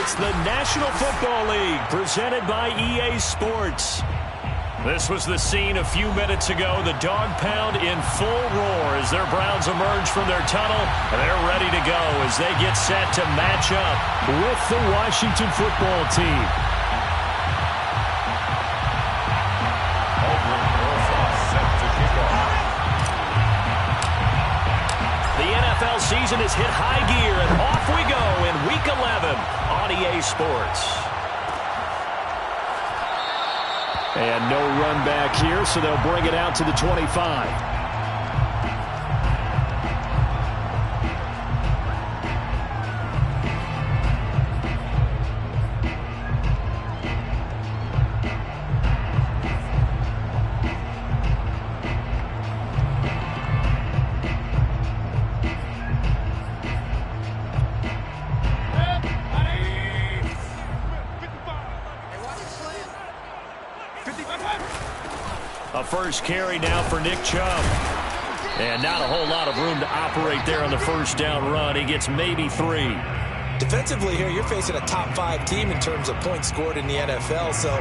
It's the National Football League presented by EA Sports. This was the scene a few minutes ago. The dog pound in full roar as their Browns emerge from their tunnel. And they're ready to go as they get set to match up with the Washington football team. The NFL season has hit high gear, and off we go in Week 11 on EA Sports. And no run back here, so they'll bring it out to the 25. A first carry now for Nick Chubb. And not a whole lot of room to operate there on the first down run. He gets maybe 3. Defensively here, you're facing a top 5 team in terms of points scored in the NFL. So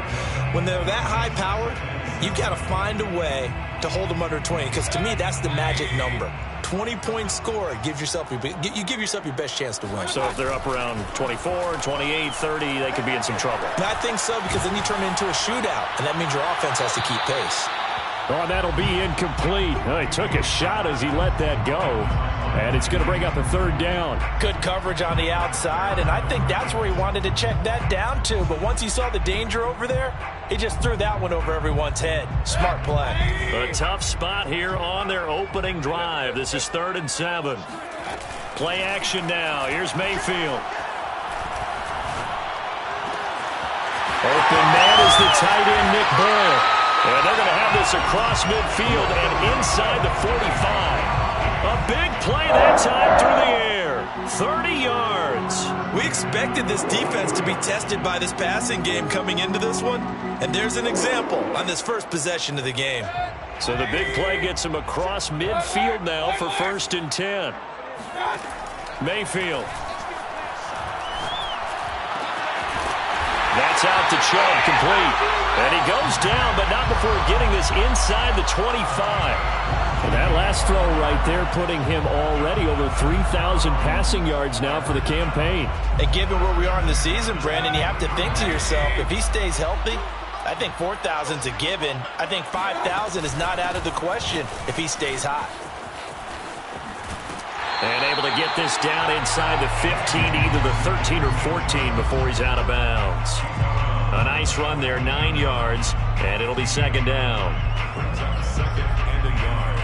when they're that high-powered, you've got to find a way to hold them under 20. Because to me, that's the magic number. 20-point score gives yourself you give yourself your best chance to win. So if they're up around 24, 28, 30, they could be in some trouble. I think so, because then you turn it into a shootout, and that means your offense has to keep pace. Oh, that'll be incomplete. Oh, he took a shot as he let that go. And it's going to bring up a third down. Good coverage on the outside, and I think that's where he wanted to check that down to. But once he saw the danger over there, he just threw that one over everyone's head. Smart play. A tough spot here on their opening drive. This is 3rd and 7. Play action now. Here's Mayfield. Open man is the tight end, Nick Boyle. And they're going to have this across midfield and inside the 45. A big play that time through the air. 30 yards. We expected this defense to be tested by this passing game coming into this one. And there's an example on this first possession of the game. So the big play gets him across midfield now for 1st and 10. Mayfield. That's out to Chubb, complete. And he goes down, but not before getting this inside the 25. And that last throw right there putting him already over 3,000 passing yards now for the campaign. And given where we are in the season, Brandon, you have to think to yourself, if he stays healthy, I think 4,000 is a given. I think 5,000 is not out of the question if he stays hot. And able to get this down inside the 15, either the 13 or 14 before he's out of bounds. A nice run there, 9 yards, and it'll be 2nd down. Brings up 2nd and a yard.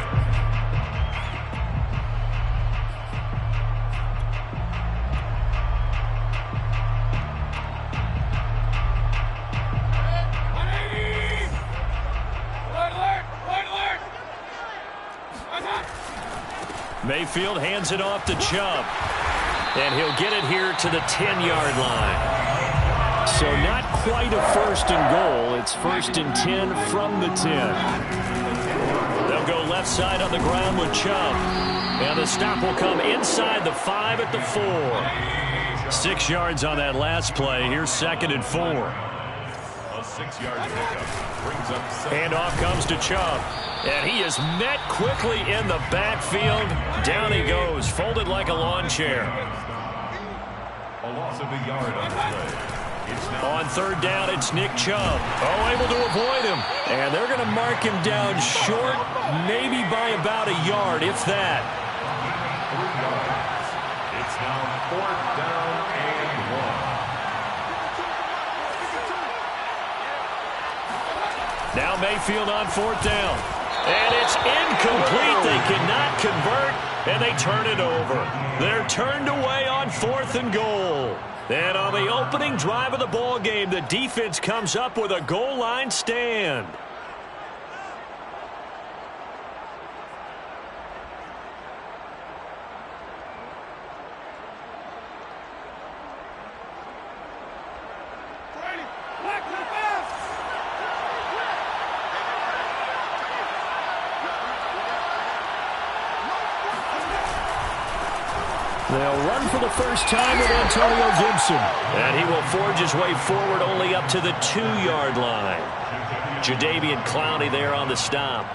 Mayfield hands it off to Chubb. And he'll get it here to the 10-yard line. So not quite a 1st and goal. It's 1st and 10 from the 10. They'll go left side on the ground with Chubb. And the stop will come inside the 5 at the 4. 6 yards on that last play. Here's 2nd and 4. A 6-yard pickup brings up 7. Handoff comes to Chubb. And he is met quickly in the backfield. Down he goes, folded like a lawn chair. A loss of a yard on the play. On 3rd down, it's Nick Chubb. Oh, able to avoid him. And they're going to mark him down short, maybe by about a yard, if that. 3 yards. It's now 4th down and 1. Now Mayfield on 4th down. And it's incomplete. They cannot convert, and they turn it over. They're turned away on 4th and goal. And on the opening drive of the ball game, the defense comes up with a goal line stand. They'll run for the first time with Antonio Gibson. And he will forge his way forward only up to the 2-yard line. Jadeveon Clowney there on the stop.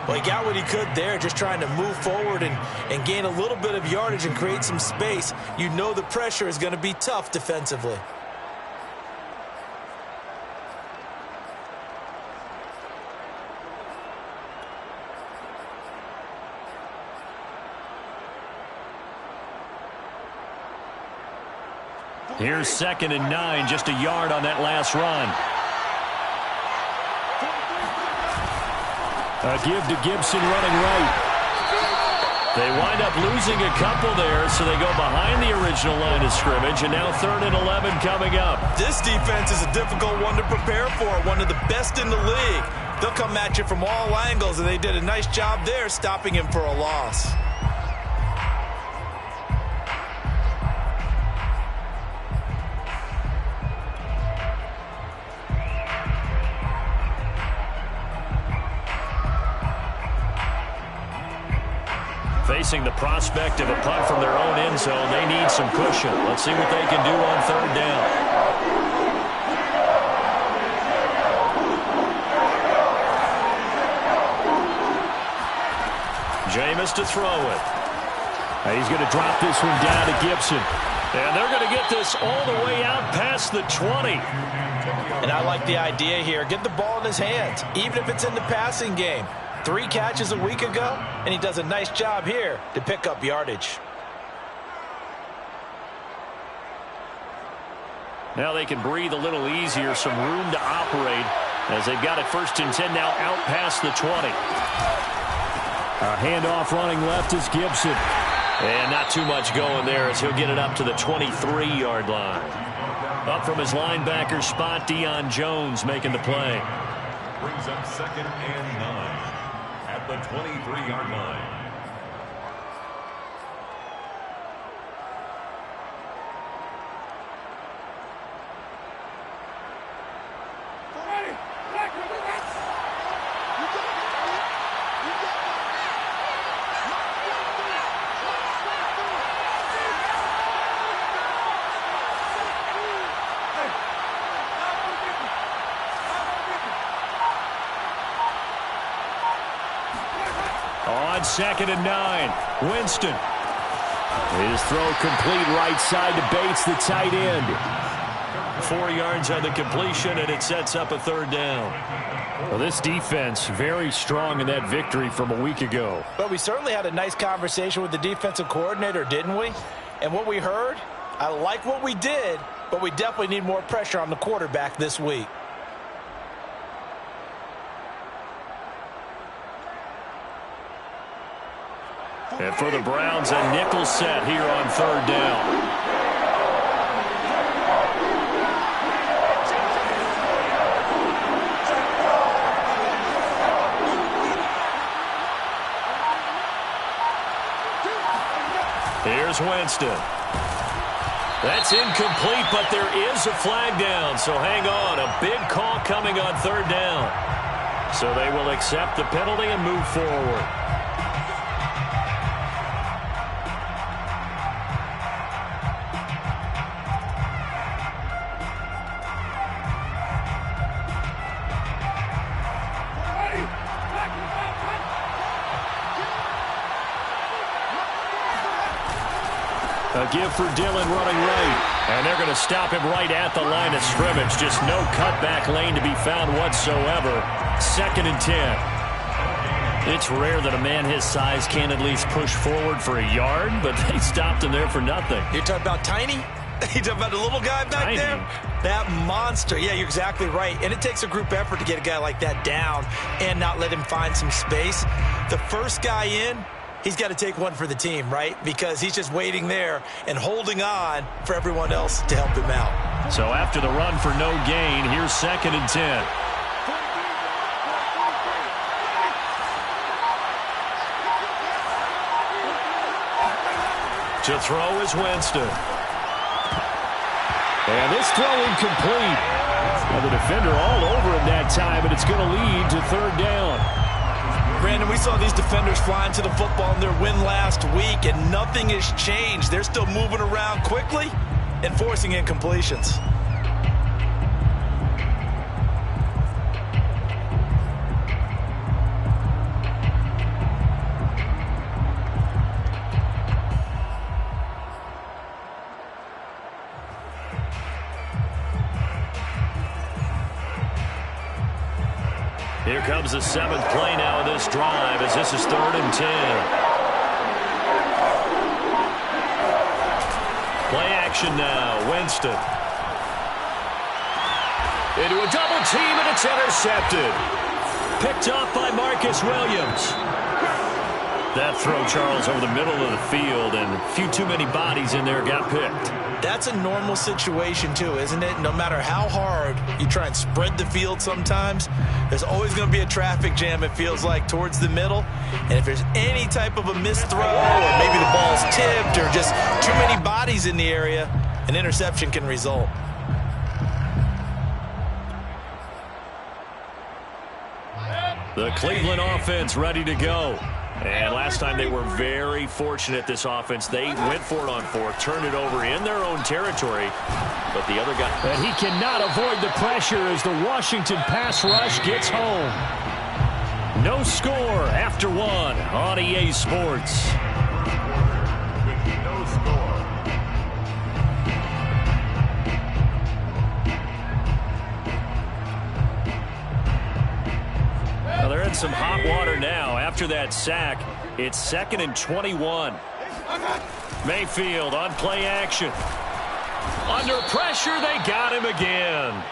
Well, he got what he could there, just trying to move forward and gain a little bit of yardage and create some space. You know the pressure is going to be tough defensively. Here's 2nd and 9, just a yard on that last run. A give to Gibson running right. They wind up losing a couple there, so they go behind the original line of scrimmage, and now 3rd and 11 coming up. This defense is a difficult one to prepare for, one of the best in the league. They'll come at you from all angles, and they did a nice job there stopping him for a loss. Facing the prospect of a punt from their own end zone, they need some cushion. Let's see what they can do on 3rd down. Jameis to throw it. He's going to drop this one down to Gibson. And they're going to get this all the way out past the 20. And I like the idea here. Get the ball in his hands, even if it's in the passing game. 3 catches a week ago, and he does a nice job here to pick up yardage. Now they can breathe a little easier, some room to operate as they've got it 1st and 10 now out past the 20. A handoff running left is Gibson. And not too much going there as he'll get it up to the 23-yard line. Up from his linebacker spot, Deion Jones making the play. Brings up 2nd and 9 at the 23-yard line. On 2nd and 9, Winston. His throw complete right side to Bates, the tight end. 4 yards on the completion, and it sets up a 3rd down. Well, this defense very strong in that victory from a week ago. But we certainly had a nice conversation with the defensive coordinator, didn't we? And what we heard, I like what we did, but we definitely need more pressure on the quarterback this week. And for the Browns, a nickel set here on 3rd down. Here's Winston. That's incomplete, but there is a flag down, so hang on. A big call coming on 3rd down. So they will accept the penalty and move forward. A give for Dillon running right. And they're going to stop him right at the line of scrimmage. Just no cutback lane to be found whatsoever. 2nd and 10. It's rare that a man his size can at least push forward for a yard, but they stopped him there for nothing. You're talking about tiny? You talking about the little guy back there? That monster. Yeah, you're exactly right. And it takes a group effort to get a guy like that down and not let him find some space. The first guy in, he's got to take one for the team, right? Because he's just waiting there and holding on for everyone else to help him out. So after the run for no gain, here's 2nd and 10. To throw is Winston. And this throw incomplete. Well, the defender all over him that time, and it's going to lead to 3rd down. Brandon, we saw these defenders flying to the football in their win last week, and nothing has changed. They're still moving around quickly and forcing incompletions. Here comes the 7th play now of this drive as this is 3rd and 10. Play action now. Winston. Into a double team, and it's intercepted. Picked off by Marcus Williams. That throw, Charles, over the middle of the field, and a few too many bodies in there got picked. That's a normal situation, too, isn't it? No matter how hard you try and spread the field sometimes, there's always going to be a traffic jam, it feels like, towards the middle. And if there's any type of a missed throw, or maybe the ball's tipped, or just too many bodies in the area, an interception can result. The Cleveland offense ready to go. And last time they were very fortunate, this offense. They went for it on 4th, turned it over in their own territory. But the other guy... And he cannot avoid the pressure as the Washington pass rush gets home. No score after 1 on EA Sports. No score. Well, they're in some hot water now. After that sack, it's 2nd and 21. Mayfield on play action. Under pressure, they got him again.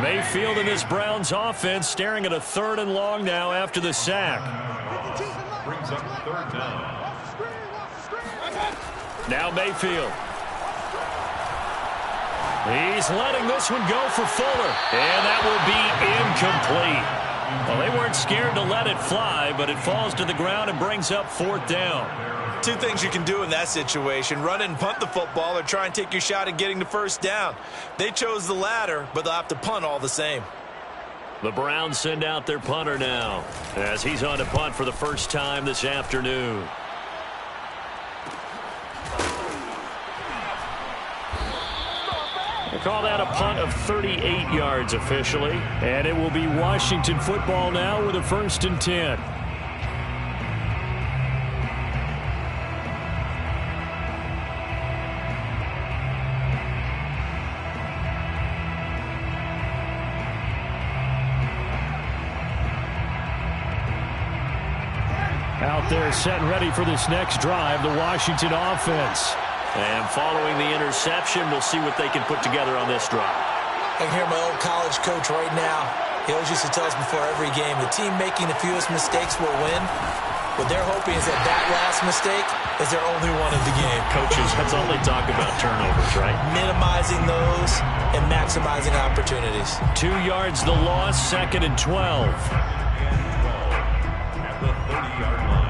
Mayfield and this Browns offense staring at a 3rd and long now after the sack. Brings up 3rd down. Now Mayfield. He's letting this one go for Fuller. And that will be incomplete. Well, they weren't scared to let it fly, but it falls to the ground and brings up 4th down. 2 things you can do in that situation: run and punt the football, or try and take your shot at getting the 1st down. They chose the latter, but they'll have to punt all the same. The Browns send out their punter now as he's on to punt for the first time this afternoon. They call that a punt of 38 yards officially. And it will be Washington football now with a 1st and 10. Out there set and ready for this next drive, the Washington offense. And following the interception, we'll see what they can put together on this drive. I can hear my old college coach right now. He always used to tell us before every game, the team making the fewest mistakes will win. What they're hoping is that last mistake is their only one of the game. Coaches, that's all they talk about, turnovers, right? Minimizing those and maximizing opportunities. 2 yards the loss, 2nd and 12. At the 30-yard line.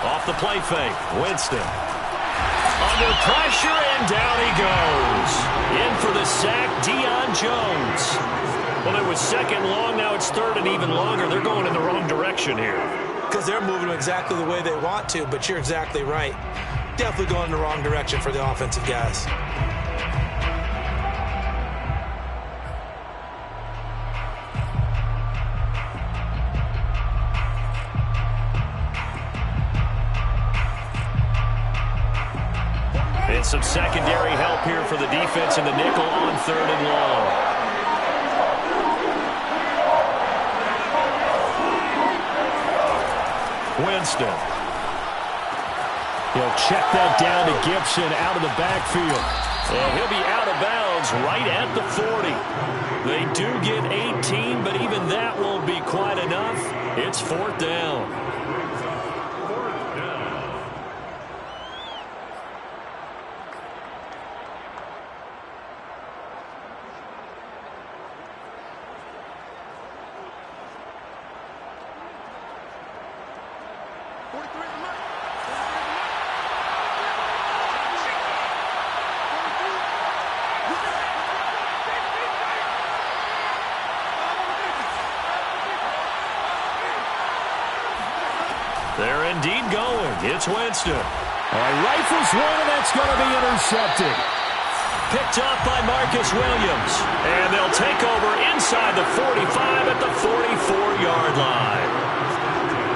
Off the play fake, Winston. Under pressure, and down he goes. In for the sack, Deion Jones. Well, it was 2nd long, now it's 3rd and even longer. They're going in the wrong direction here. Because they're moving exactly the way they want to, but you're exactly right. Definitely going in the wrong direction for the offensive guys. And some secondary help here for the defense in the nickel on 3rd and long. Winston. He'll check that down to Gibson out of the backfield. And he'll be out of bounds right at the 40. They do get 18, but even that won't be quite enough. It's 4th down. They're indeed going. It's Winston. Rifles one, and that's going to be intercepted. Picked up by Marcus Williams. And they'll take over inside the 45 at the 44-yard line.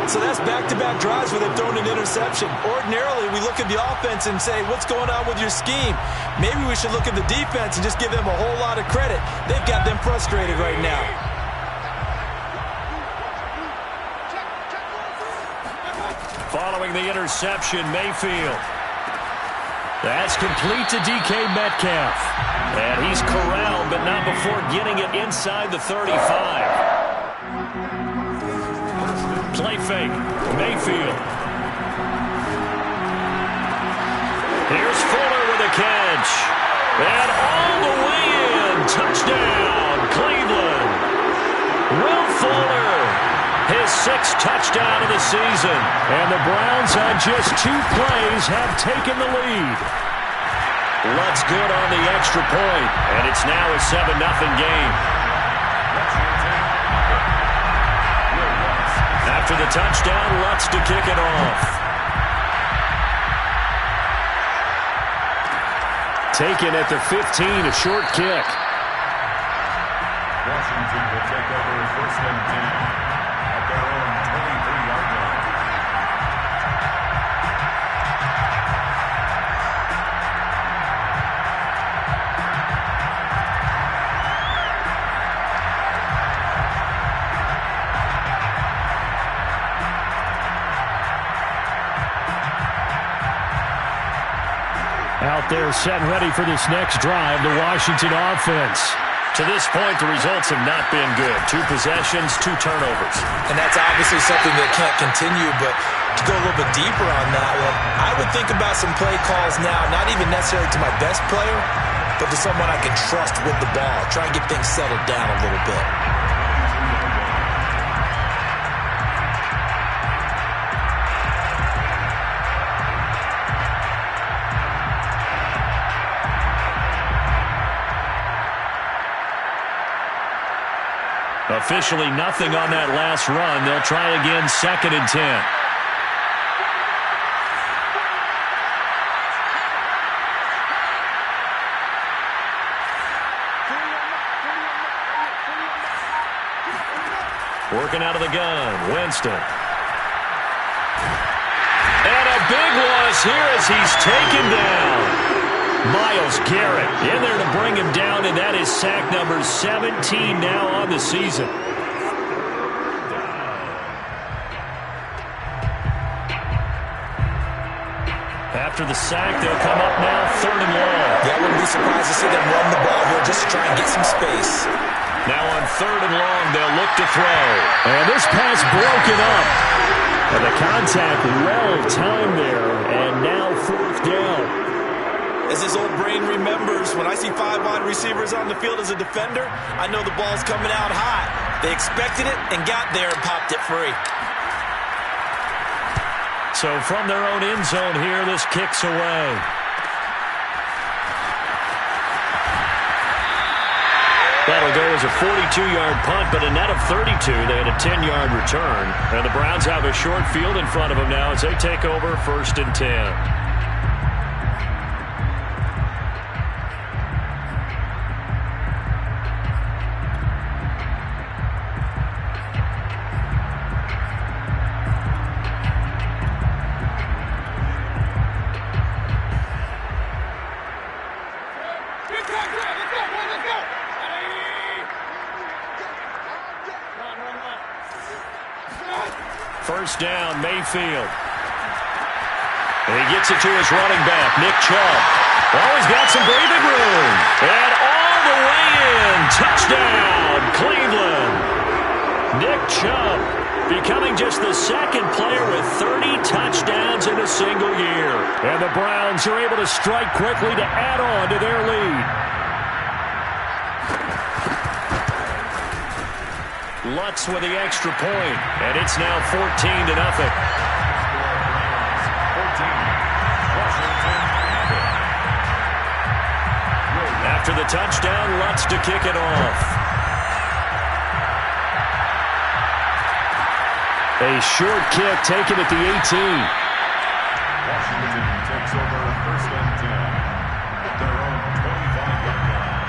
So that's back-to-back drives where they've thrown an interception. Ordinarily, we look at the offense and say, what's going on with your scheme? Maybe we should look at the defense and just give them a whole lot of credit. They've got them frustrated right now. Following the interception, Mayfield. That's complete to DK Metcalf. And he's corralled, but not before getting it inside the 35. Play fake. Mayfield. Here's Fuller with a catch. And all the way in. Touchdown, Cleveland. Will Fuller. His sixth touchdown of the season. And the Browns on just 2 plays have taken the lead. Lutt's good on the extra point, and it's now a 7-0 game. After the touchdown, Lutz to kick it off. Taken at the 15, a short kick. Washington will take over first and 10 at their own 23-yard line. Out there set and ready for this next drive, the Washington offense. To this point, the results have not been good. 2 possessions, 2 turnovers. And that's obviously something that can't continue, but to go a little bit deeper on that one, I would think about some play calls now, not even necessarily to my best player, but to someone I can trust with the ball. Try and get things settled down a little bit. Officially nothing on that last run. They'll try again, 2nd and 10. Working out of the gun, Winston. And a big loss here as he's taken down. Myles Garrett in there to bring him down, and that is sack number 17 now on the season. After the sack, they'll come up now 3rd and long. Yeah, I wouldn't be surprised to see them run the ball here just to try and get some space. Now on 3rd and long, they'll look to throw. And this pass broken up. And the contact well timed there, and now 4th down. As his old brain remembers, when I see 5 wide receivers on the field as a defender, I know the ball's coming out hot. They expected it and got there and popped it free. So from their own end zone here, this kicks away. That'll go as a 42-yard punt, but a net of 32. They had a 10-yard return. And the Browns have a short field in front of them now as they take over 1st and 10. First down, Mayfield. And he gets it to his running back, Nick Chubb. Oh, he's got some breathing room. And all the way in. Touchdown, Cleveland. Nick Chubb becoming just the 2nd player with 30 touchdowns in a single year. And the Browns are able to strike quickly to add on to their lead. Lutz with the extra point, and it's now 14-0. the touchdown. Lutz to kick it off. A short kick taken at the 18. Washington takes over first and 10 at their own 25-yard line.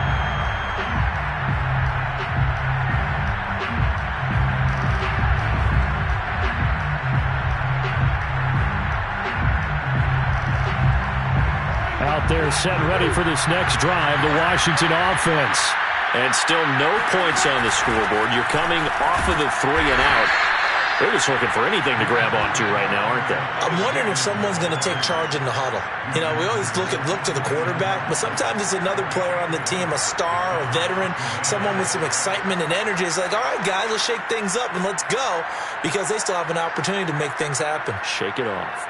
Out there set ready for this next drive, the Washington offense. And still no points on the scoreboard. You're coming off of the 3 and out. They're just looking for anything to grab onto right now, aren't they? I'm wondering if someone's going to take charge in the huddle. You know, we always look to the quarterback, but sometimes it's another player on the team, a star, a veteran, someone with some excitement and energy. It's like, all right, guys, let's shake things up and let's go, because they still have an opportunity to make things happen. Shake it off.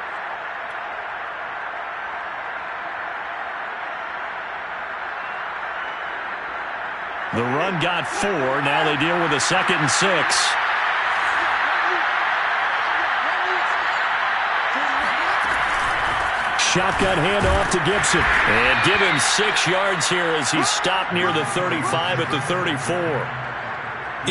The run got 4. Now they deal with a 2nd and 6. Shotgun handoff to Gibson. And give him 6 yards here as he stopped near the 35 at the 34.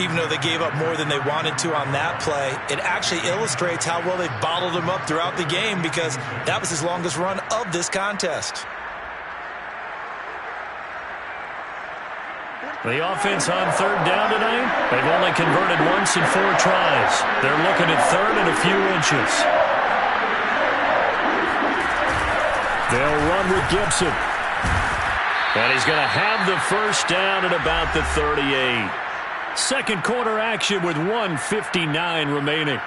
Even though they gave up more than they wanted to on that play, it actually illustrates how well they bottled him up throughout the game, because that was his longest run of this contest. The offense on 3rd down tonight, they've only converted once in 4 tries. They're looking at 3rd and a few inches. They'll run with Gibson. And he's going to have the first down at about the 38. Second quarter action with 1:59 remaining.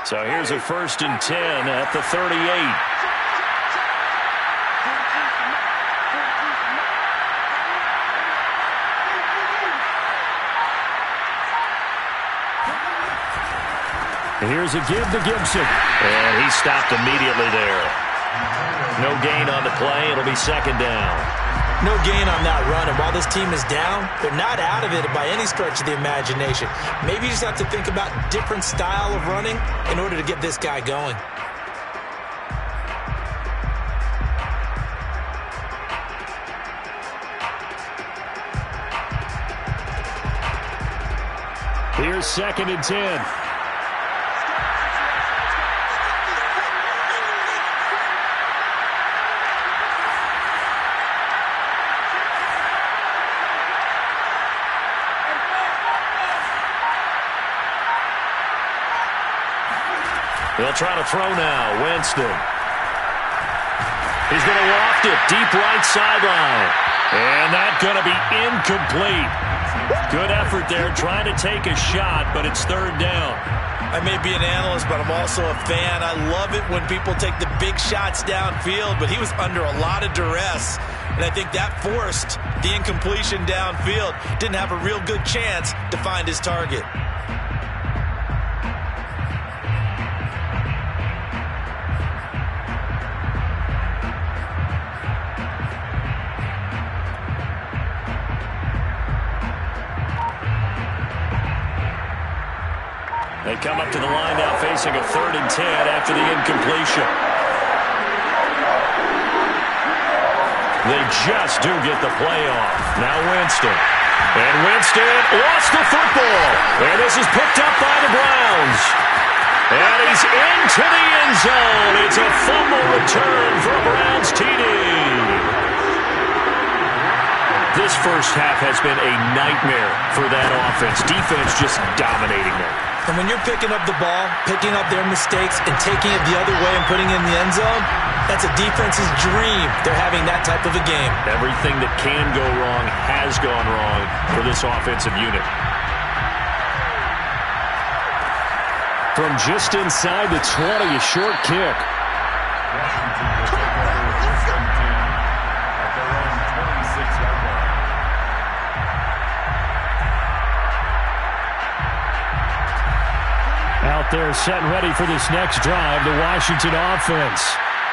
So here's a 1st and 10 at the 38. Here's a give to Gibson. And he stopped immediately there. No gain on the play. It'll be 2nd down. No gain on that run, and while this team is down, they're not out of it by any stretch of the imagination. Maybe you just have to think about different style of running in order to get this guy going. Here's 2nd and 10. They'll try to throw now. Winston. He's going to loft it deep right sideline. And that's going to be incomplete. Good effort there trying to take a shot, but it's 3rd down. I may be an analyst, but I'm also a fan. I love it when people take the big shots downfield, but he was under a lot of duress, and I think that forced the incompletion downfield. Didn't have a real good chance to find his target. They come up to the line now facing a 3rd and 10 after the incompletion. They just do get the play off. Now Winston. And Winston lost the football. And this is picked up by the Browns. And he's into the end zone. It's a fumble return for a Browns TD. This first half has been a nightmare for that offense. Defense just dominating them. And when you're picking up the ball, picking up their mistakes, and taking it the other way and putting it in the end zone, that's a defense's dream. They're having that type of a game. Everything that can go wrong has gone wrong for this offensive unit. From just inside the 20, a short kick. Washington will take over first and 10 at their own 26-yard line. Out there set ready for this next drive, the Washington offense.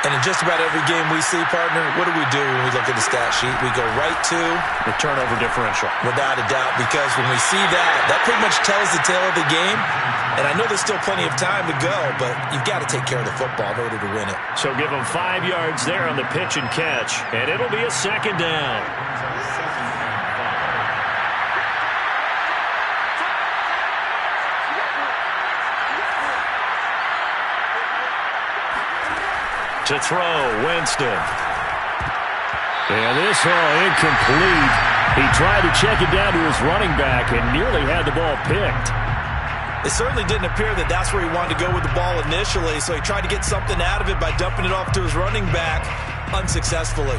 And in just about every game we see, partner, what do when we look at the stat sheet? We go right to the turnover differential. Without a doubt, because when we see that pretty much tells the tale of the game. And I know there's still plenty of time to go, but you've got to take care of the football in order to win it. So give them 5 yards there on the pitch and catch, and it'll be a second down. To throw, Winston. And this incomplete. He tried to check it down to his running back and nearly had the ball picked. It certainly didn't appear that that's where he wanted to go with the ball initially, so he tried to get something out of it by dumping it off to his running back unsuccessfully.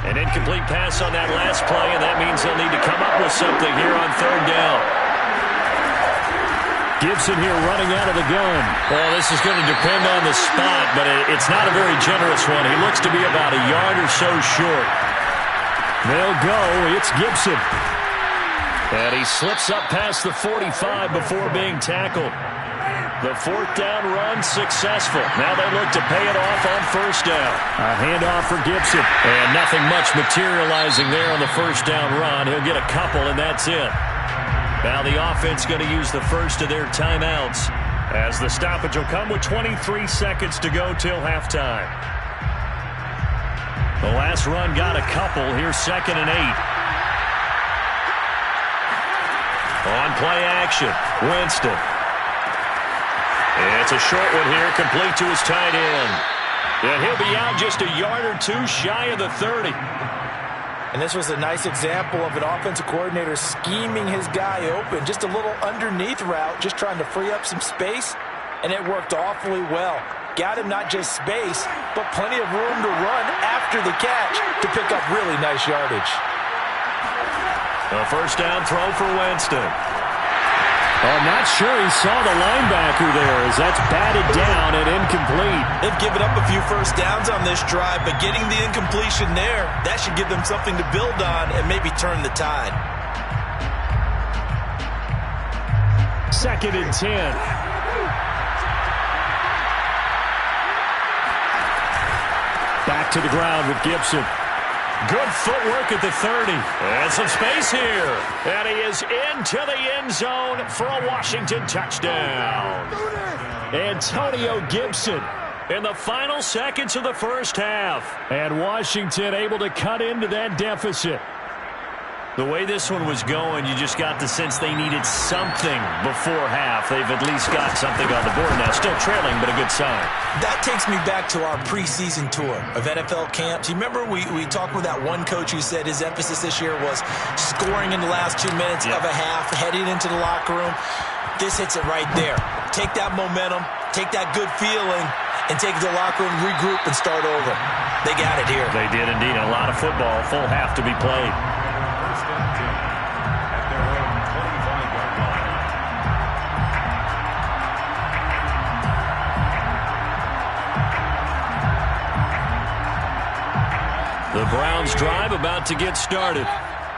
An incomplete pass on that last play, and that means they'll need to come up with something here on third down. Gibson here running out of the gun. Well, this is going to depend on the spot, but it's not a very generous one. He looks to be about a yard or so short. They'll go. It's Gibson. And he slips up past the 45 before being tackled. The fourth down run successful. Now they look to pay it off on first down. A handoff for Gibson. And nothing much materializing there on the first down run. He'll get a couple, and that's it. Now the offense going to use the first of their timeouts as the stoppage will come with 23 seconds to go till halftime. The last run got a couple. Here's 2nd and 8. On play action, Winston. It's a short one here, complete to his tight end. And he'll be out just a yard or two shy of the 30. And this was a nice example of an offensive coordinator scheming his guy open. Just a little underneath route, just trying to free up some space, and it worked awfully well. Got him not just space, but plenty of room to run after the catch to pick up really nice yardage. A first down throw for Winston. I'm not sure he saw the linebacker there as that's batted down and incomplete. They've given up a few first downs on this drive, but getting the incompletion there, that should give them something to build on and maybe turn the tide. 2nd and 10. Back to the ground with Gibson. Good footwork at the 30. And some space here. And he is into the end zone for a Washington touchdown. Antonio Gibson in the final seconds of the first half. And Washington able to cut into that deficit. The way this one was going, you just got the sense they needed something before half. They've at least got something on the board now. Still trailing, but a good sign. That takes me back to our preseason tour of NFL camps. You remember we talked with that one coach who said his emphasis this year was scoring in the last 2 minutes of a half, heading into the locker room. This hits it right there. Take that momentum, take that good feeling, and take it to the locker room, regroup, and start over. They got it here. They did indeed. A lot of football, full half to be played. The Browns drive about to get started.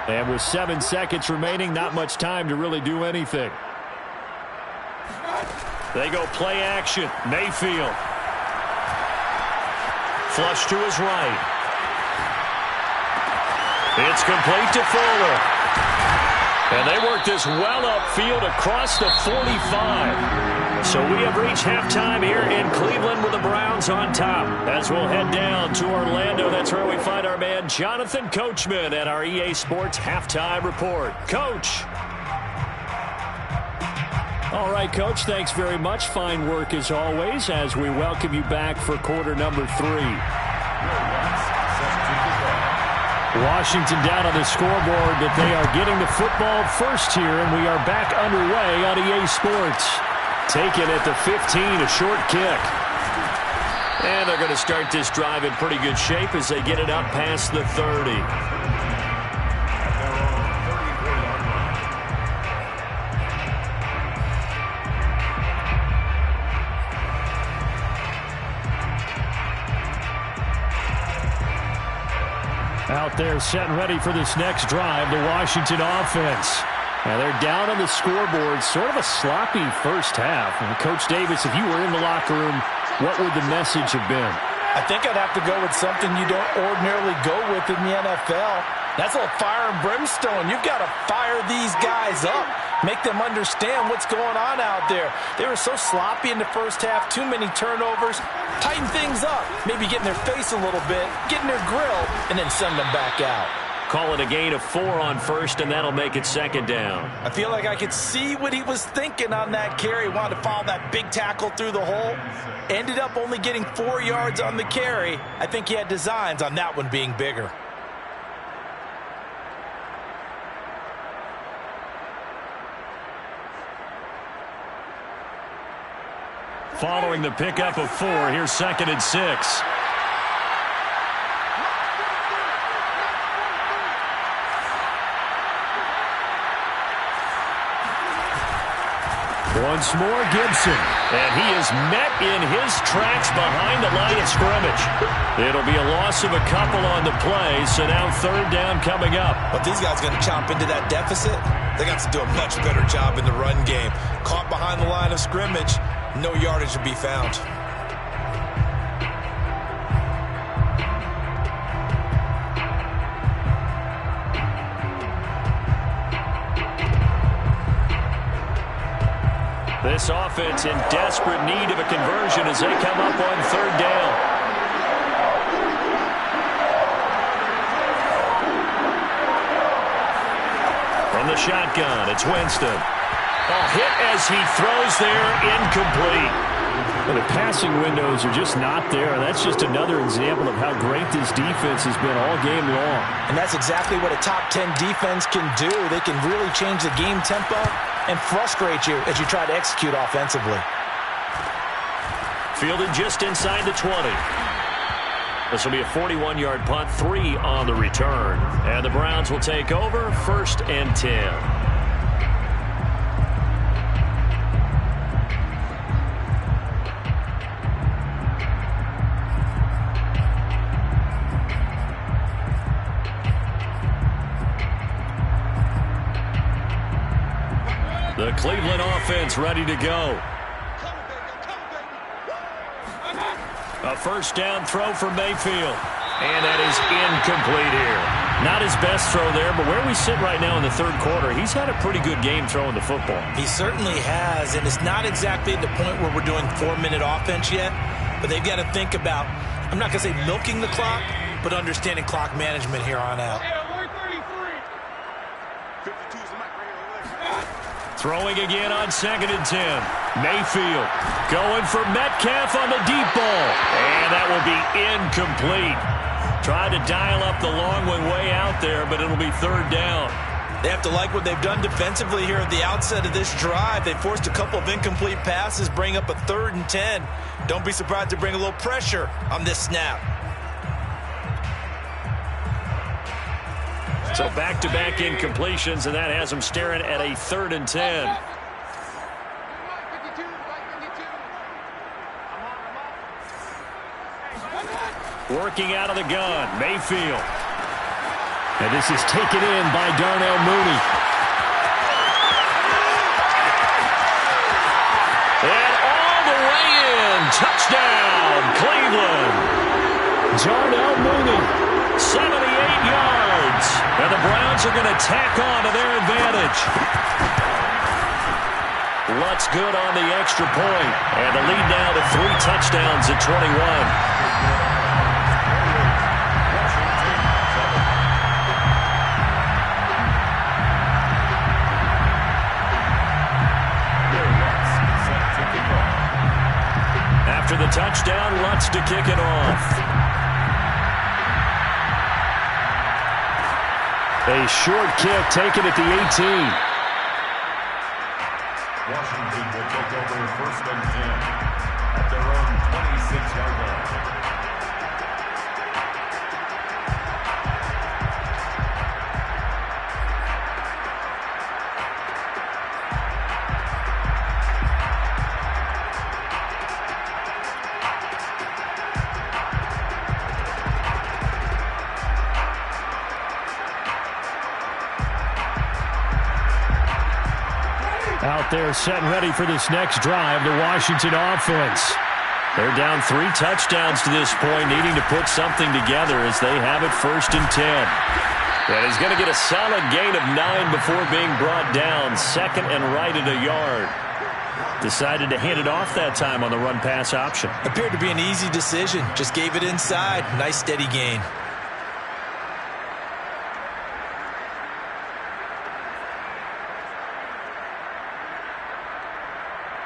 And with 7 seconds remaining, not much time to really do anything. They go play action. Mayfield. Flush to his right. It's complete to Fuller. And they work this well upfield across the 45. So we have reached halftime here in Cleveland with the Browns on top. As we'll head down to Orlando, that's where we find our man Jonathan Coachman at our EA Sports Halftime Report. Coach. All right, Coach, thanks very much. Fine work as always as we welcome you back for quarter number 3. Washington down on the scoreboard, but they are getting the football first here, and we are back underway on EA Sports. Taken at the 15, a short kick. And they're going to start this drive in pretty good shape as they get it up past the 30. Out there set and ready for this next drive, the Washington offense. Now they're down on the scoreboard, sort of a sloppy first half. And Coach Davis, if you were in the locker room, what would the message have been? I think I'd have to go with something you don't ordinarily go with in the NFL. That's a little fire and brimstone. You've got to fire these guys up. Make them understand what's going on out there. They were so sloppy in the first half, too many turnovers. Tighten things up. Maybe get in their face a little bit, get in their grill, and then send them back out. Call it a gain of 4 on first, and that'll make it second down. I feel like I could see what he was thinking on that carry. Wanted to follow that big tackle through the hole. Ended up only getting 4 yards on the carry. I think he had designs on that one being bigger. Following the pickup of 4, here's 2nd and 6. Once more, Gibson. And he is met in his tracks behind the line of scrimmage. It'll be a loss of a couple on the play, so now 3rd down coming up. But these guys going to chomp into that deficit? They got to do a much better job in the run game. Caught behind the line of scrimmage, no yardage to be found. This offense in desperate need of a conversion as they come up on 3rd down. From the shotgun, it's Winston. A hit as he throws there, incomplete. Well, the passing windows are just not there. That's just another example of how great this defense has been all game long. And that's exactly what a top 10 defense can do. They can really change the game tempo and frustrate you as you try to execute offensively. Fielded just inside the 20. This will be a 41-yard punt, 3 on the return. And the Browns will take over, 1st and 10. The Cleveland offense ready to go. A 1st down throw for Mayfield. And that is incomplete here. Not his best throw there, but where we sit right now in the 3rd quarter, he's had a pretty good game throwing the football. He certainly has, and it's not exactly at the point where we're doing 4-minute offense yet, but they've got to think about, I'm not going to say milking the clock, but understanding clock management here on out. Throwing again on 2nd and 10. Mayfield going for Metcalf on the deep ball. And that will be incomplete. Tried to dial up the long one way out there, but it'll be 3rd down. They have to like what they've done defensively here at the outset of this drive. They forced a couple of incomplete passes, bring up a 3rd and 10. Don't be surprised to bring a little pressure on this snap. So back-to-back incompletions, and that has them staring at a 3rd and 10. Working out of the gun, Mayfield. And this is taken in by Darnell Mooney. And all the way in. Touchdown, Cleveland. Darnell Mooney. 78 yards. And the Browns are going to tack on to their advantage. Lutz good on the extra point. And the lead now to 3 touchdowns at 21. After the touchdown, Lutz to kick it off. A short kick taken at the 18. Washington will take over 1st and 10 at their own 26-yard line. Out there set and ready for this next drive, the Washington offense. They're down 3 touchdowns to this point, needing to put something together as they have it 1st and 10. And he's going to get a solid gain of 9 before being brought down. 2nd and right at a yard. Decided to hand it off that time on the run-pass option. Appeared to be an easy decision. Just gave it inside. Nice steady gain.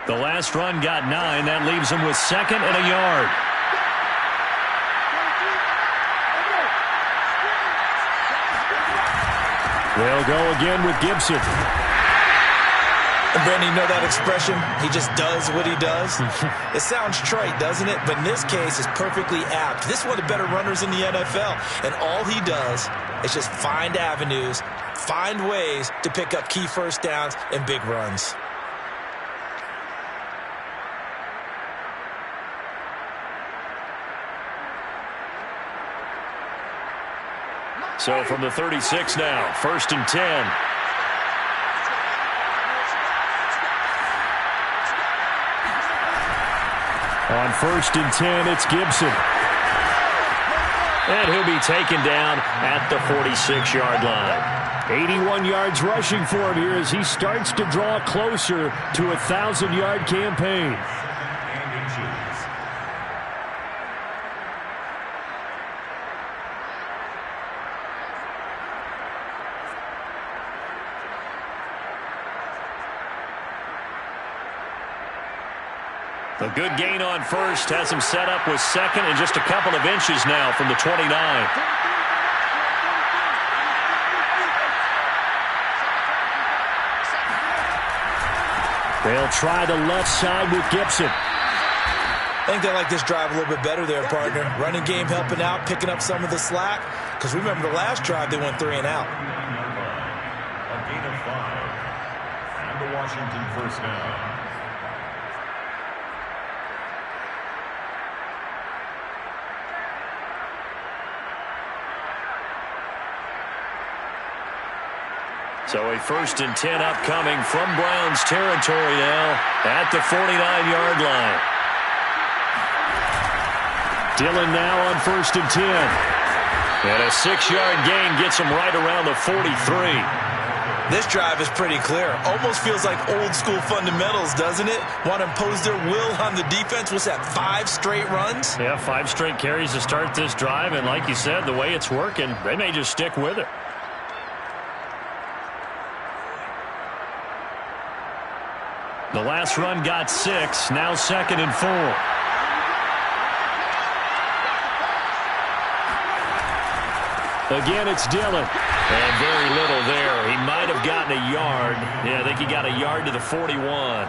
The last run got 9. That leaves him with 2nd and a yard. They'll go again with Gibson. Brandon, you know that expression? He just does what he does. It sounds trite, doesn't it? But in this case, it's perfectly apt. This is one of the better runners in the NFL. And all he does is just find avenues, find ways to pick up key first downs and big runs. So from the 36 now, 1st and 10. On 1st and 10, it's Gibson. And he'll be taken down at the 46-yard line. 81 yards rushing for him here as he starts to draw closer to a 1,000-yard campaign. A good gain on 1st has him set up with 2nd and just a couple of inches now from the 29. They'll try the left side with Gibson. I think they like this drive a little bit better there, partner. Running game helping out, picking up some of the slack. Because remember the last drive, they went 3 and out. A gain of 5. And the Washington 1st down. So a 1st and 10 upcoming from Browns territory now at the 49-yard line. Dillon now on 1st and 10. And a 6-yard gain gets him right around the 43. This drive is pretty clear. Almost feels like old school fundamentals, doesn't it? Want to impose their will on the defense. What's that, 5 straight runs? Yeah, 5 straight carries to start this drive. And like you said, the way it's working, they may just stick with it. The last run got 6, now 2nd and 4. Again, it's Dillon. And very little there. He might have gotten a yard. Yeah, I think he got a yard to the 41.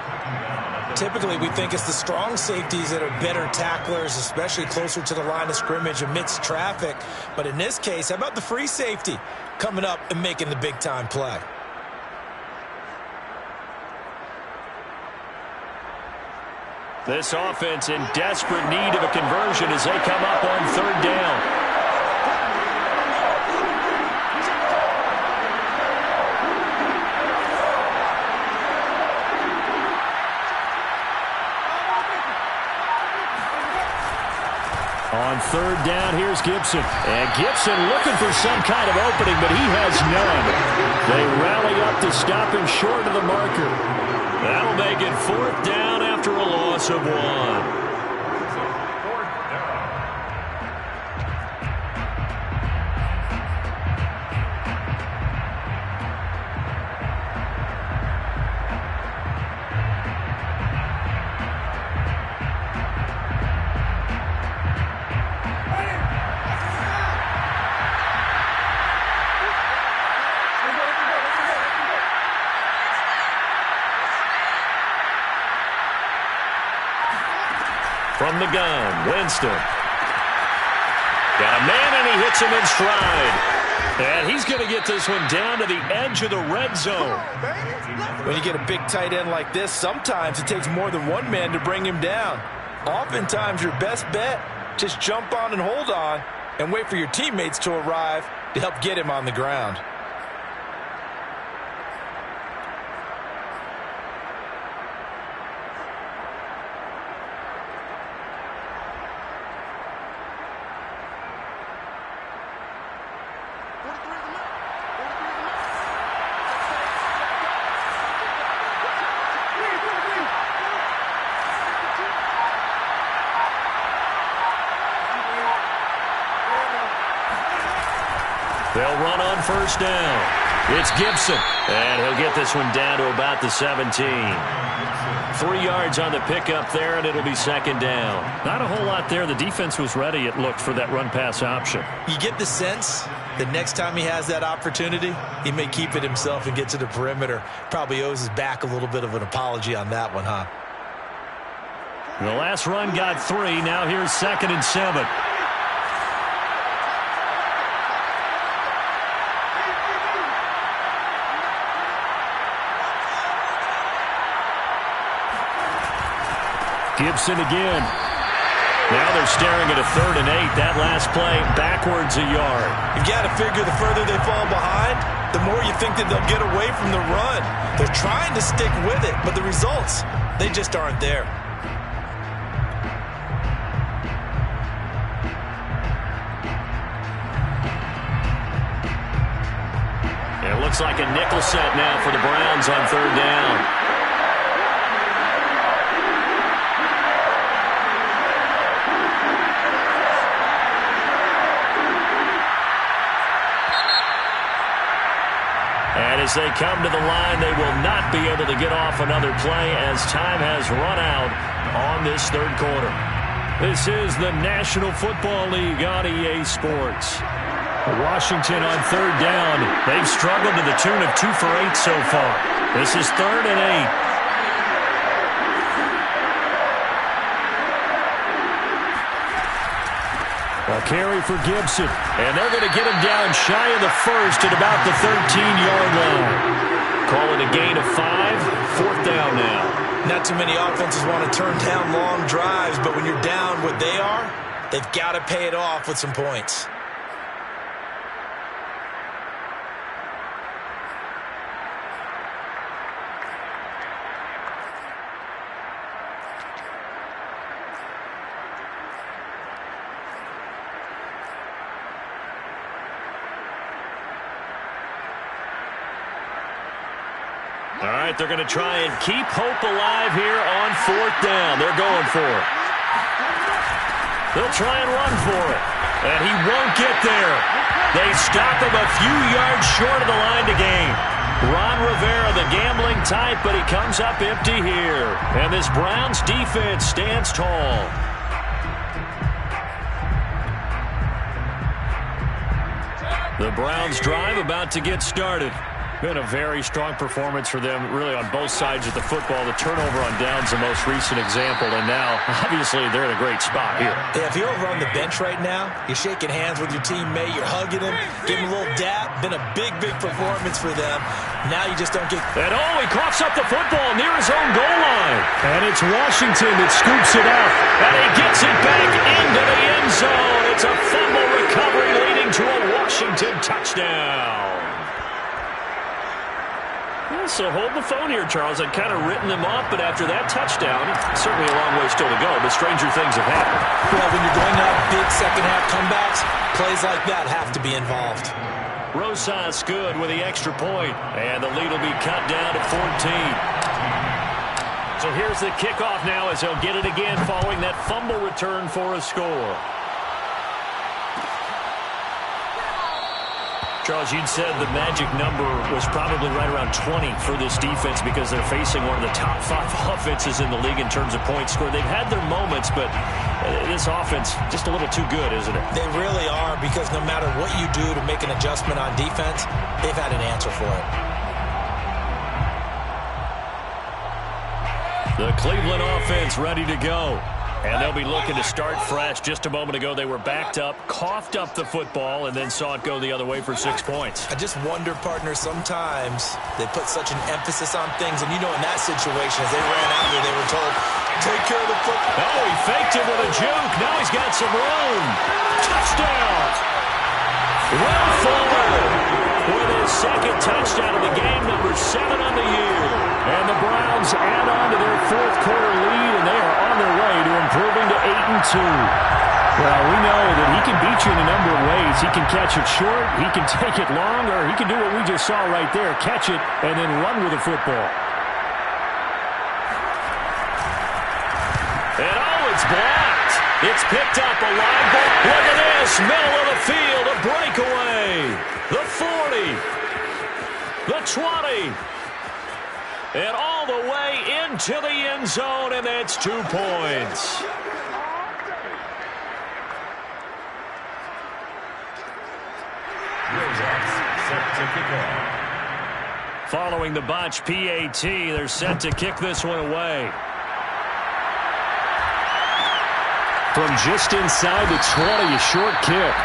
Typically, we think it's the strong safeties that are better tacklers, especially closer to the line of scrimmage amidst traffic. But in this case, how about the free safety coming up and making the big-time play? This offense in desperate need of a conversion as they come up on 3rd down. On 3rd down, here's Gibson. And Gibson looking for some kind of opening, but he has none. They rally up to stop him short of the marker. That'll make it 4th down after a loss of 1. From the gun, Winston. Got a man, and he hits him in stride. And he's going to get this one down to the edge of the red zone. When you get a big tight end like this, sometimes it takes more than one man to bring him down. Oftentimes, your best bet, just jump on and hold on and wait for your teammates to arrive to help get him on the ground. first down. It's Gibson, and he'll get this one down to about the 17. 3 yards on the pickup there, and it'll be second down. Not a whole lot there. The defense was ready, it looked, for that run-pass option. You get the sense that next time he has that opportunity, he may keep it himself and get to the perimeter. Probably owes his back a little bit of an apology on that one, huh? The last run got 3. Now here's 2nd and 7. Gibson again. Now they're staring at a 3rd and 8. That last play backwards a yard. You've got to figure the further they fall behind, the more you think that they'll get away from the run. They're trying to stick with it, but the results, they just aren't there. It looks like a nickel set now for the Browns on 3rd down. And as they come to the line, they will not be able to get off another play as time has run out on this 3rd quarter. This is the National Football League on EA Sports. Washington on 3rd down. They've struggled to the tune of 2 for 8 so far. This is 3rd and 8. A carry for Gibson. And they're going to get him down shy of the 1st at about the 13-yard line. Call it a gain of 5. 4th down now. Not too many offenses want to turn down long drives, but when you're down what they are, they've got to pay it off with some points. All right, they're going to try and keep hope alive here on 4th down. They're going for it. They'll try and run for it. And he won't get there. They stop him a few yards short of the line to gain. Ron Rivera, the gambling type, but he comes up empty here. And this Browns defense stands tall. The Browns drive about to get started. Been a very strong performance for them, really, on both sides of the football. The turnover on downs, the most recent example, and now, obviously, they're in a great spot here. Yeah, if you're over on the bench right now, you're shaking hands with your teammate, you're hugging him, giving him a little dap. Been a big, big performance for them. Now you just don't get... And he coughs up the football near his own goal line. And it's Washington that scoops it up. And he gets it back into the end zone. It's a fumble recovery leading to a Washington touchdown. So hold the phone here, Charles. I'd kind of written them off, but after that touchdown, certainly a long way still to go, but stranger things have happened. Well, when you're going to have big second-half comebacks, plays like that have to be involved. Rosas good with the extra point, and the lead will be cut down to 14. So here's the kickoff now as they'll get it again following that fumble return for a score. Charles, you'd said the magic number was probably right around 20 for this defense because they're facing one of the top 5 offenses in the league in terms of points scored. They've had their moments, but this offense just a little too good, isn't it? They really are, because no matter what you do to make an adjustment on defense, they've had an answer for it. The Cleveland offense ready to go. And they'll be looking to start fresh. Just a moment ago, they were backed up, coughed up the football, and then saw it go the other way for 6 points. I just wonder, partner, sometimes they put such an emphasis on things. And, you know, in that situation, as they ran out there, they were told, take care of the football. Oh, he faked it with a juke. Now he's got some room. Touchdown. Will Fuller with his 2nd touchdown of the game, number 7 on the year. And the Browns add on to their 4th quarter lead, and they are on their way to improving to 8-2. Well, we know that he can beat you in a number of ways. He can catch it short, he can take it long, or he can do what we just saw right there, catch it and then run with the football. And it's blocked. It's picked up, a live ball. Look at this, middle of the field, a breakaway. The 40, the 20, and all the way into the end zone, and that's 2 points. Set to kick off. Following the botch PAT, they're set to kick this one away. From just inside the 20, a short kick.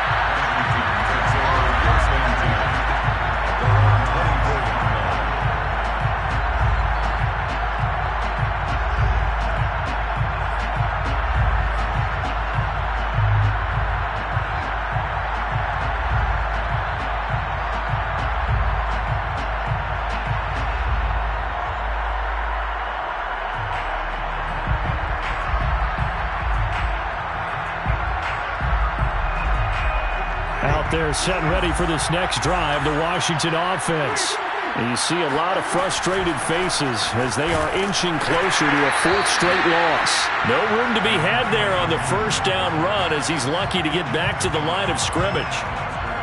They're set and ready for this next drive, the Washington offense. And you see a lot of frustrated faces as they are inching closer to a 4th straight loss. No room to be had there on the first down run as he's lucky to get back to the line of scrimmage.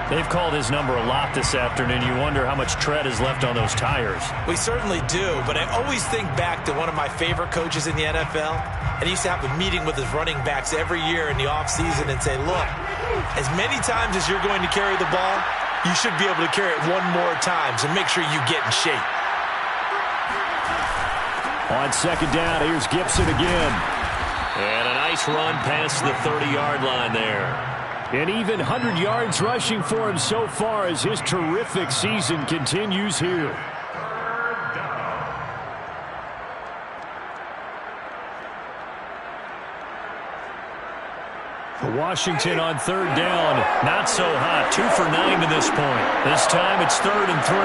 They've called his number a lot this afternoon. You wonder how much tread is left on those tires. We certainly do, but I always think back to one of my favorite coaches in the NFL. And he used to have a meeting with his running backs every year in the offseason and say, look, as many times as you're going to carry the ball, you should be able to carry it one more time, so make sure you get in shape. On second down, here's Gibson again. And a nice run past the 30-yard line there. An even 100 yards rushing for him so far as his terrific season continues here. Washington on third down. Not so hot. 2 for 9 to this point. This time it's 3rd and 3.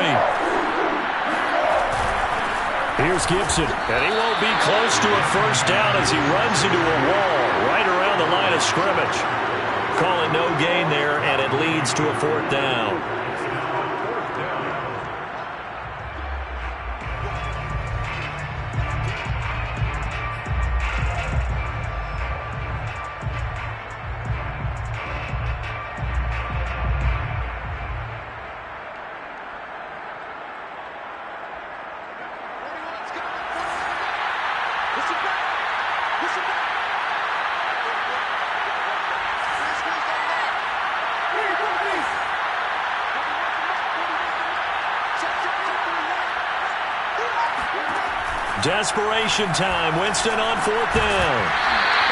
Here's Gibson. And he won't be close to a first down as he runs into a wall right around the line of scrimmage. Call it no gain there, and it leads to a 4th down. Desperation time. Winston on 4th down.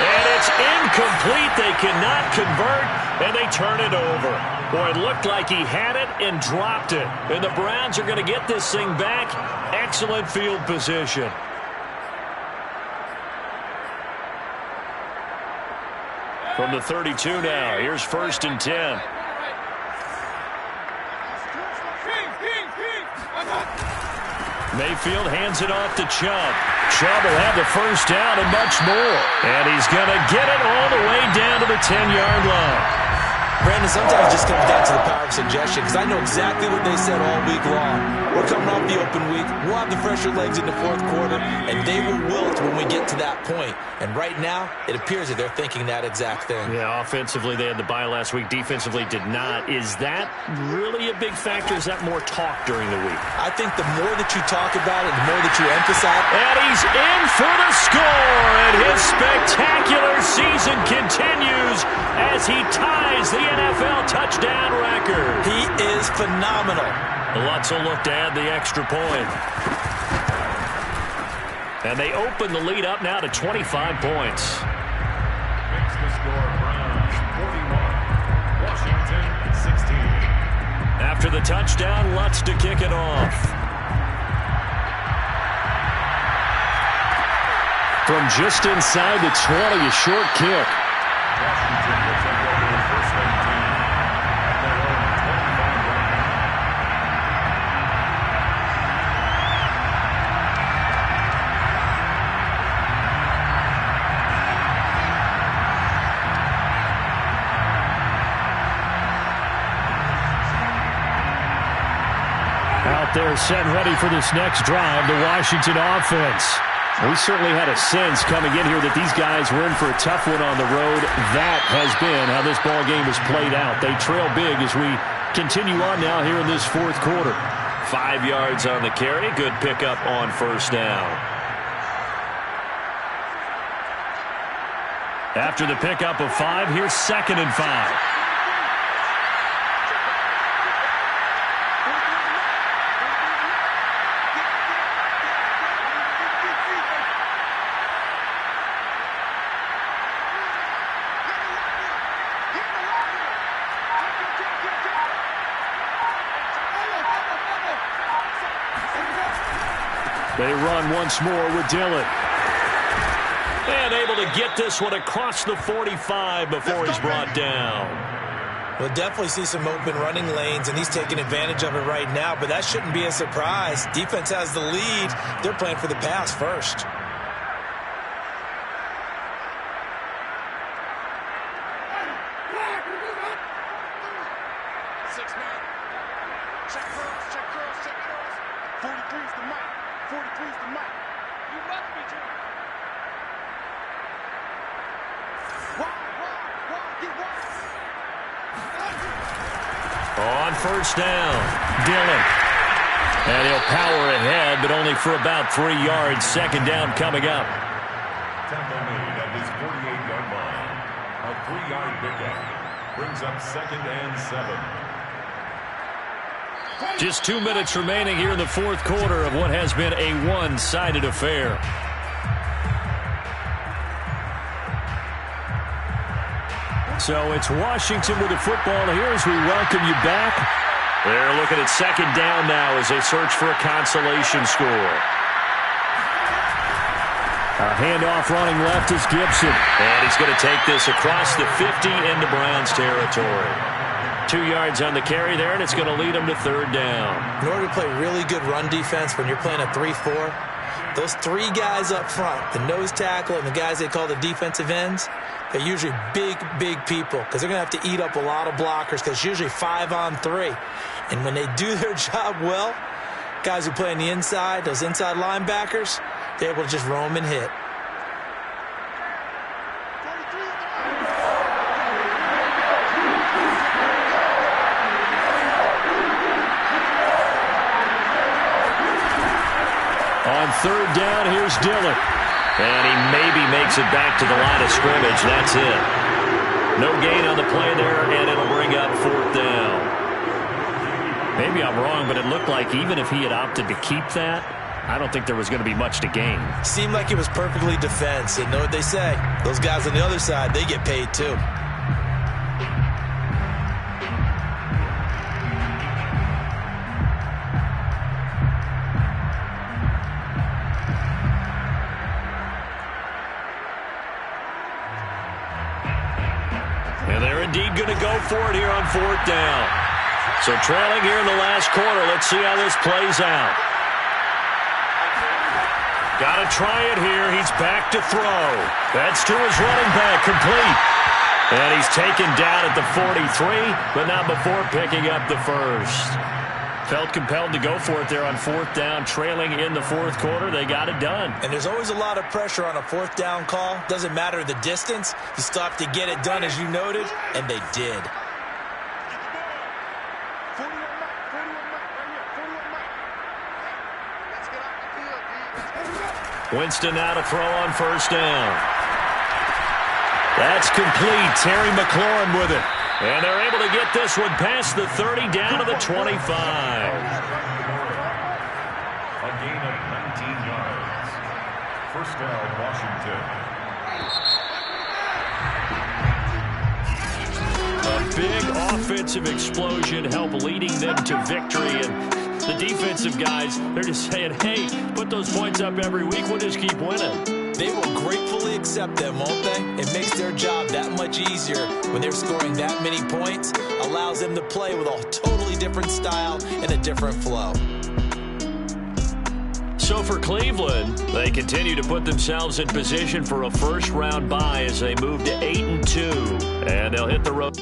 And it's incomplete. They cannot convert, and they turn it over. Boy, it looked like he had it and dropped it. And the Browns are going to get this thing back. Excellent field position. From the 32 now, here's 1st and 10. Mayfield hands it off to Chubb. Chubb will have the first down and much more. And he's going to get it all the way down to the 10-yard line. Brandon, sometimes it just comes down to the power of suggestion, because I know exactly what they said all week long. We're coming off the open week. We'll have the fresher legs in the 4th quarter, and they will wilt when we get to that point. And right now, it appears that they're thinking that exact thing. Yeah, offensively, they had the bye last week. Defensively, did not. Is that really a big factor? Is that more talk during the week? I think the more that you talk about it, the more that you emphasize. And he's in for the score, and his spectacular season continues as he ties the NFL touchdown record. He is phenomenal. Lutz will look to add the extra point. And they open the lead up now to 25 points. Makes the score Browns 41, Washington 16. After the touchdown, Lutz to kick it off. From just inside the 20, a short kick. Washington will take over 1st and 10 at their own 25-yard line. Out there set and ready for this next drive, the Washington offense. We certainly had a sense coming in here that these guys were in for a tough one on the road. That has been how this ball game has played out. They trail big as we Continue on now here in this fourth quarter. 5 yards on the carry. Good pickup on first down. After the pickup of 5, here's 2nd and 5. They run once more with Dillon. And able to get this one across the 45 before he's brought down. We'll definitely see some open running lanes, and he's taking advantage of it right now, but that shouldn't be a surprise. Defense has the lead. They're playing for the pass first. On first down, Dillon. And he'll power ahead, but only for about 3 yards. 2nd down coming up. Tackle made at his 48-yard line. A 3-yard pickup brings up 2nd and 7. Just 2 minutes remaining here in the fourth quarter of what has been a one-sided affair. So it's Washington with the football here as we welcome you back. They're looking at 2nd down now as they search for a consolation score. A handoff running left is Gibson. And he's going to take this across the 50 into Browns territory. 2 yards on the carry there, and it's going to lead them to 3rd down. In order to play really good run defense when you're playing a 3-4, those 3 guys up front, the nose tackle and the guys they call the defensive ends, they're usually big, big people because they're going to have to eat up a lot of blockers because it's usually 5-on-3. And when they do their job well, guys who play on the inside, those inside linebackers, they're able to just roam and hit. On 3rd down, here's Dillon. And he maybe makes it back to the line of scrimmage. That's it. No gain on the play there, and it'll bring up 4th down. Maybe I'm wrong, but it looked like even if he had opted to keep that, I don't think there was going to be much to gain. Seemed like it was perfectly defense, and know what they say. Those guys on the other side, they get paid too. And they're indeed going to go for it here on 4th down. So trailing here in the last quarter. Let's see how this plays out. Got to try it here. He's back to throw. That's to his running back, complete. And he's taken down at the 43, but not before picking up the first. Felt compelled to go for it there on 4th down, trailing in the fourth quarter. They got it done. And there's always a lot of pressure on a 4th down call. Doesn't matter the distance. You still have to get it done, as you noted, and they did. Winston now to throw on first down. That's complete. Terry McLaurin with it. And they're able to get this one past the 30 down to the 25. A gain of 19 yards. First down, Washington. A big offensive explosion helped leading them to victory. And the defensive guys, they're just saying, hey, put those points up every week. We'll just keep winning. They will gratefully accept them, won't they? It makes their job that much easier when they're scoring that many points. Allows them to play with a totally different style and a different flow. So for Cleveland, they continue to put themselves in position for a first-round bye as they move to 8-2. And they'll hit the road.